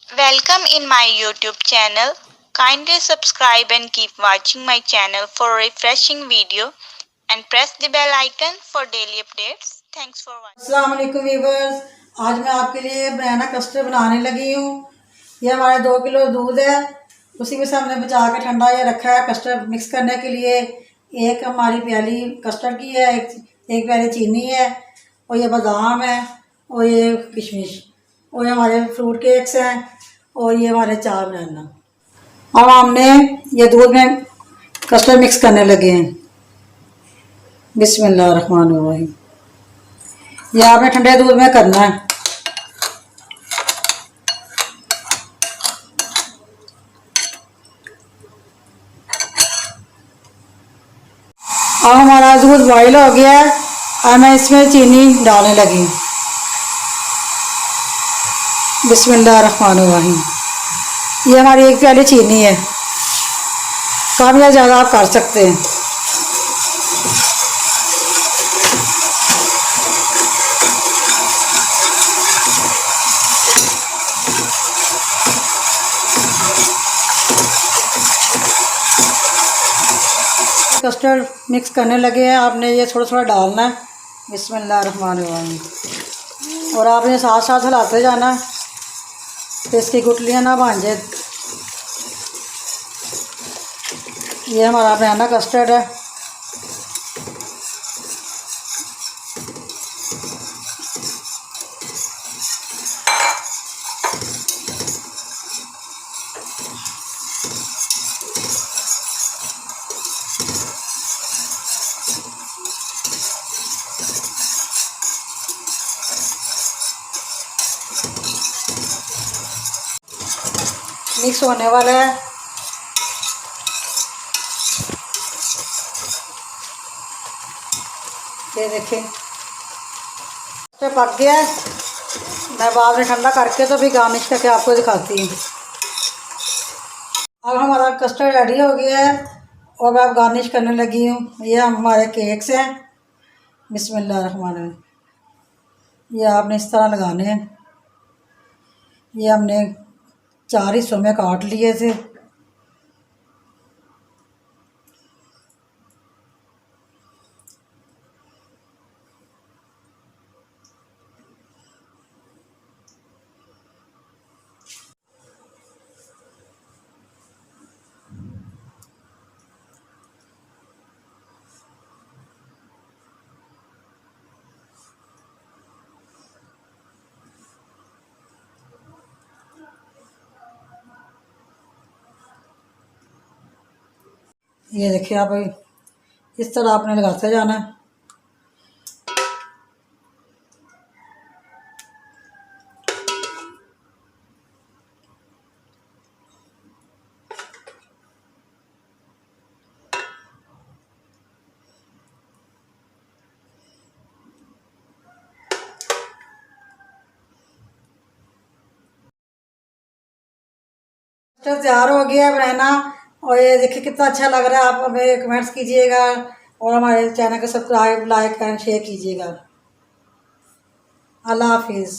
Welcome in my YouTube channel. Kindly subscribe and keep watching my channel for refreshing video and press the bell icon for daily updates. Thanks for watching. अस्सलाम वालेकुम viewers. आज मैं आपके लिए बनाना custard बनाने लगी हूँ। ये हमारा 2 किलो दूध है, उसी में से हमने बचा के ठंडा ये रखा है कस्टर्ड मिक्स करने के लिए। एक हमारी प्याली कस्टर्ड की है, एक प्याली चीनी है, और ये बादाम है, और ये किशमिश, और ये हमारे फ्रूट केक्स हैं, और ये हमारे 4 बनाना। अब हमने ये दूध में कस्टर्ड मिक्स करने लगे हैं। बिस्मिल्लाहिर्रहमानिर्रहीम। ये आपने ठंडे दूध में करना है। अब हमारा दूध बॉईल हो गया है। अब मैं इसमें चीनी डालने लगी। बिस्मिल्लाहिर्रहमानिर्रहीम। ये हमारी 1 प्याली चीनी है, कम या ज़्यादा आप कर सकते हैं। कस्टर्ड मिक्स करने लगे हैं, आपने ये थोड़ा थोड़ा डालना है। बिस्मिल्लाहिर्रहमानिर्रहीम। और आपने साथ साथ हिलाते जाना तो इसकी गुठलियाँ ना बन जाए। ये हमारा बनाना कस्टर्ड है। मिक्स होने वाला है। ये देखें तो पक गया है। मैं बाद में ठंडा करके तो भी गार्निश करके आपको दिखाती हूँ। अब हमारा कस्टर्ड रेडी हो गया है और मैं अब गार्निश करने लगी हूँ। ये हमारे केक्स हैं। बिस्मिल्लाहिर्रहमानिर्रहीम। ये आपने इस तरह लगाने हैं। ये हमने 4 हिस्सों में काट लिए थे। ये देखिए आप, इस तरह आपने लगाते जाना है। कस्टर्ड तैयार हो गया है बनाना। और ये देखिए कितना अच्छा लग रहा है। आप हमें कमेंट्स कीजिएगा और हमारे चैनल को सब्सक्राइब, लाइक एंड शेयर कीजिएगा। अल्लाह हाफिज़।